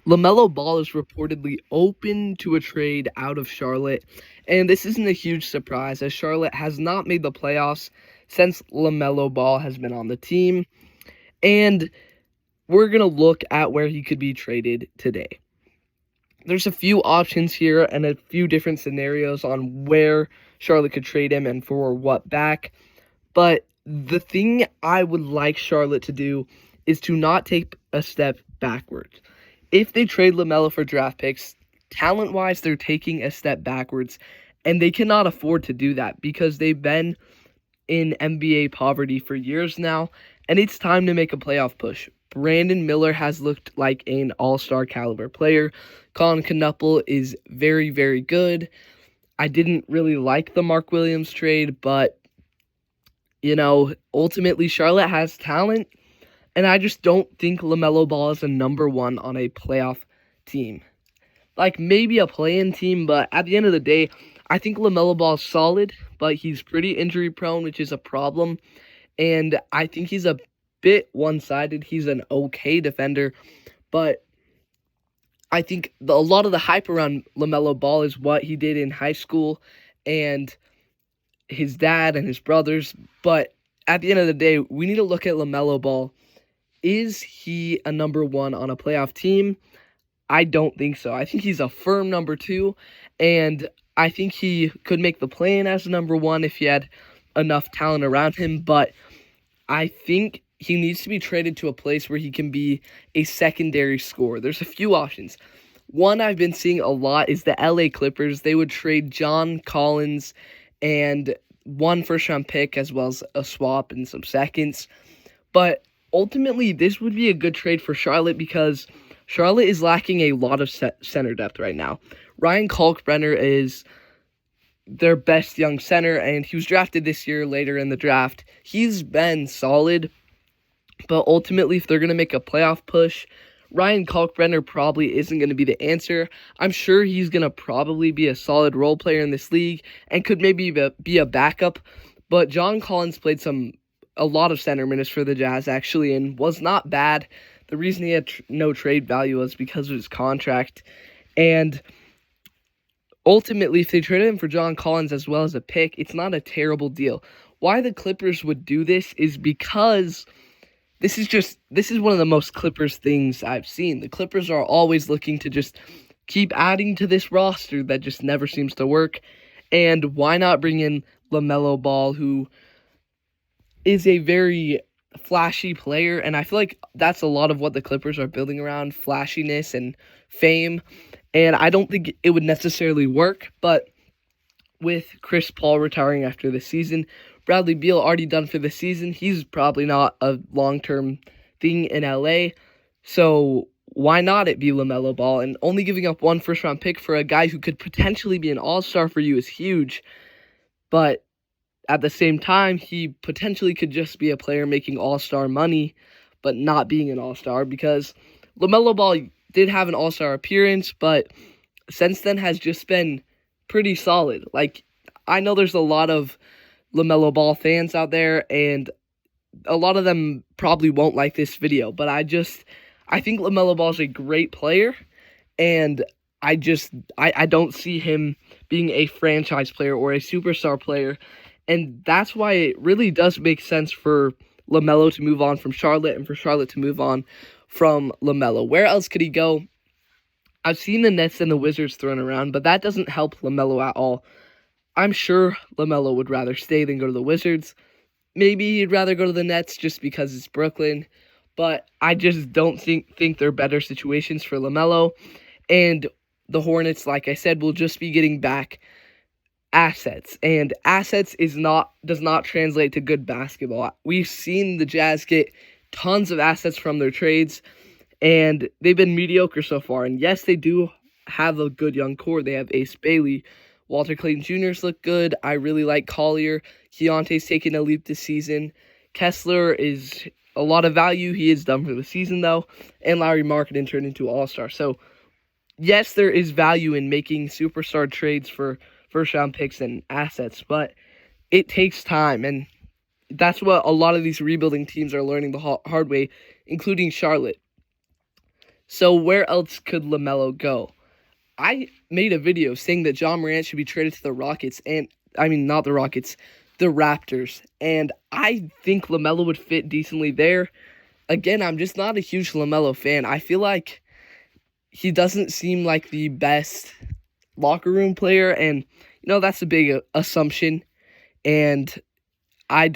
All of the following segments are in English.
LaMelo Ball is reportedly open to a trade out of Charlotte, and this isn't a huge surprise as Charlotte has not made the playoffs since LaMelo Ball has been on the team, and we're going to look at where he could be traded today. There's a few options here and a few different scenarios on where Charlotte could trade him and for what back, but the thing I would like Charlotte to do is to not take a step backwards. If they trade LaMelo for draft picks, talent-wise, they're taking a step backwards, and they cannot afford to do that because they've been in NBA poverty for years now, and it's time to make a playoff push. Brandon Miller has looked like an all-star caliber player. Colin Knuppel is very, very good. I didn't really like the Mark Williams trade, but, ultimately Charlotte has talent, and I just don't think LaMelo Ball is a number one on a playoff team. Like, maybe a play-in team, but at the end of the day, I think LaMelo Ball is solid, but he's pretty injury-prone, which is a problem. And I think he's a bit one-sided. He's an okay defender, but I think a lot of the hype around LaMelo Ball is what he did in high school and his dad and his brothers. But at the end of the day, we need to look at LaMelo Ball. Is he a number one on a playoff team? I don't think so. I think he's a firm number two, and I think he could make the play-in as a number one if he had enough talent around him, but I think he needs to be traded to a place where he can be a secondary scorer. There's a few options. One I've been seeing a lot is the LA Clippers. They would trade John Collins and one first-round pick as well as a swap and some seconds, but ultimately this would be a good trade for Charlotte because Charlotte is lacking a lot of center depth right now. Ryan Kalkbrenner is their best young center, and he was drafted this year later in the draft. He's been solid, but ultimately, if they're going to make a playoff push, Ryan Kalkbrenner probably isn't going to be the answer. I'm sure he's going to probably be a solid role player in this league and could maybe be a backup, but John Collins played a lot of center minutes for the Jazz, actually, and was not bad. The reason he had no trade value was because of his contract. And ultimately, if they traded him for John Collins as well as a pick, it's not a terrible deal. Why the Clippers would do this is because this is one of the most Clippers things I've seen. The Clippers are always looking to just keep adding to this roster that just never seems to work. And why not bring in LaMelo Ball, who is a very flashy player, and I feel like that's a lot of what the Clippers are building around, flashiness and fame, and I don't think it would necessarily work, but with Chris Paul retiring after the season, Bradley Beal already done for the season, he's probably not a long-term thing in LA, so why not it be LaMelo Ball? And only giving up one first-round pick for a guy who could potentially be an all-star for you is huge, but at the same time, he potentially could just be a player making all-star money, but not being an all-star, because LaMelo Ball did have an all-star appearance, but since then has just been pretty solid. Like, I know there's a lot of LaMelo Ball fans out there, and a lot of them probably won't like this video, but I think LaMelo Ball is a great player, and I don't see him being a franchise player or a superstar player. And that's why it really does make sense for LaMelo to move on from Charlotte and for Charlotte to move on from LaMelo. Where else could he go? I've seen the Nets and the Wizards thrown around, but that doesn't help LaMelo at all. I'm sure LaMelo would rather stay than go to the Wizards. Maybe he'd rather go to the Nets just because it's Brooklyn, but I just don't think they're better situations for LaMelo. And the Hornets, like I said, will just be getting back assets, and assets does not translate to good basketball. We've seen the Jazz get tons of assets from their trades, and they've been mediocre so far. And yes, they do have a good young core. They have Ace Bailey, Walter Clayton Jr.'s look good. I really like Collier. Keontae's taken a leap this season. Kessler is a lot of value. He is done for the season though, and Larry Marketing turned into an all-star. So yes, there is value in making superstar trades for first-round picks and assets, but it takes time, and that's what a lot of these rebuilding teams are learning the hard way, including Charlotte. So where else could LaMelo go? I made a video saying that John Morant should be traded to the Rockets, and I mean not the Rockets, the Raptors. And I think LaMelo would fit decently there. Again, I'm just not a huge LaMelo fan. I feel like he doesn't seem like the best locker room player, and that's a big assumption. And I'm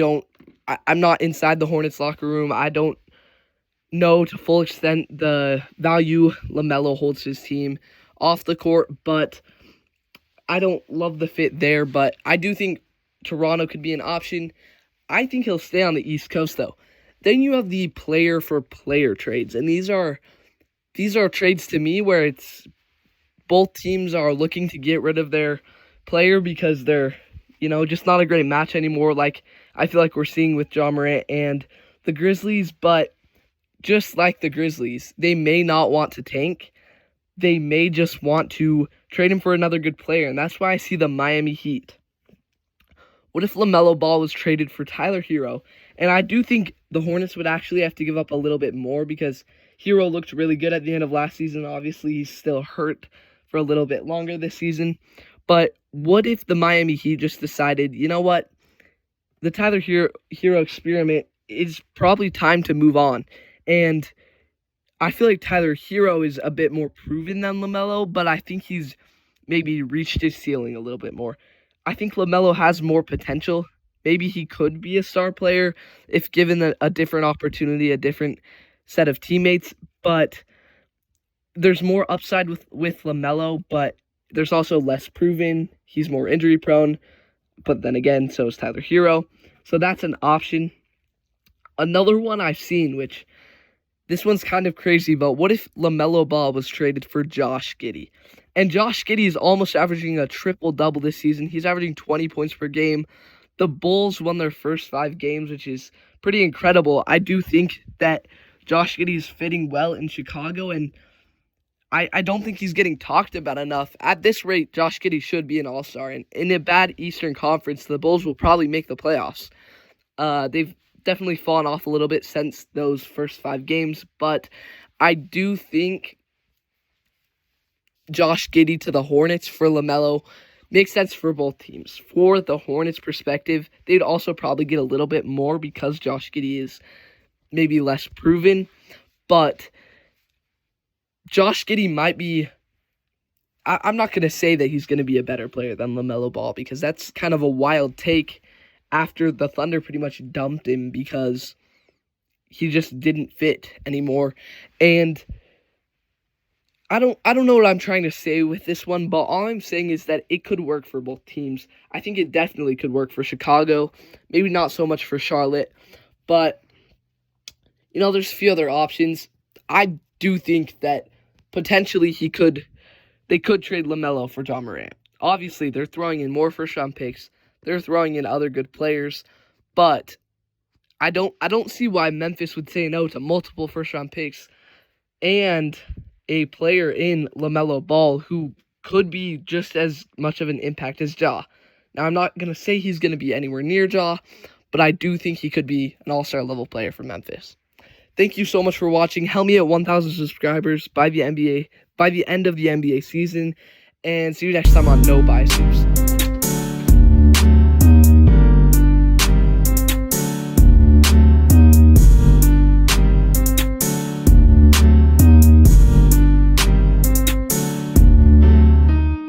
not inside the Hornets locker room. I don't know to full extent the value LaMelo holds his team off the court, but I don't love the fit there. But I do think Toronto could be an option. I think he'll stay on the East Coast, though. Then you have the player for player trades, and these are trades to me where it's both teams are looking to get rid of their player because they're just not a great match anymore, like I feel like we're seeing with John Morant and the Grizzlies. But just like the Grizzlies, they may not want to tank. They may just want to trade him for another good player, and that's why I see the Miami Heat. What if LaMelo Ball was traded for Tyler Hero? And I do think the Hornets would actually have to give up a little bit more because Hero looked really good at the end of last season. Obviously, he's still hurt for a little bit longer this season. But what if the Miami Heat just decided, you know what? The Tyler Hero experiment is probably time to move on. And I feel like Tyler Hero is a bit more proven than LaMelo, but I think he's maybe reached his ceiling a little bit more. I think LaMelo has more potential. Maybe he could be a star player if given a different opportunity, a different set of teammates. But there's more upside with LaMelo, but there's also less proven. He's more injury prone. But then again, so is Tyler Hero. So that's an option. Another one I've seen, which this one's kind of crazy, but what if LaMelo Ball was traded for Josh Giddey? And Josh Giddey is almost averaging a triple-double this season. He's averaging 20 points per game. The Bulls won their first 5 games, which is pretty incredible. I do think that Josh Giddey is fitting well in Chicago, and I don't think he's getting talked about enough. At this rate, Josh Giddey should be an all-star. And in a bad Eastern Conference, the Bulls will probably make the playoffs. They've definitely fallen off a little bit since those first 5 games, but I do think Josh Giddey to the Hornets for LaMelo makes sense for both teams. For the Hornets' perspective, they'd also probably get a little bit more because Josh Giddey is maybe less proven, but Josh Giddey might be... I'm not going to say that he's going to be a better player than LaMelo Ball because that's kind of a wild take after the Thunder pretty much dumped him because he just didn't fit anymore. And I don't know what I'm trying to say with this one, but all I'm saying is that it could work for both teams. I think it definitely could work for Chicago, maybe not so much for Charlotte, but there's a few other options. I do think that potentially they could trade LaMelo for John Morant. Obviously, they're throwing in more first-round picks. They're throwing in other good players, but I don't see why Memphis would say no to multiple first-round picks and a player in LaMelo Ball who could be just as much of an impact as Ja. Now, I'm not going to say he's going to be anywhere near Ja, but I do think he could be an all-star level player for Memphis. Thank you so much for watching. Help me at 1,000 subscribers by the end of the NBA season, and see you next time on No Bias News.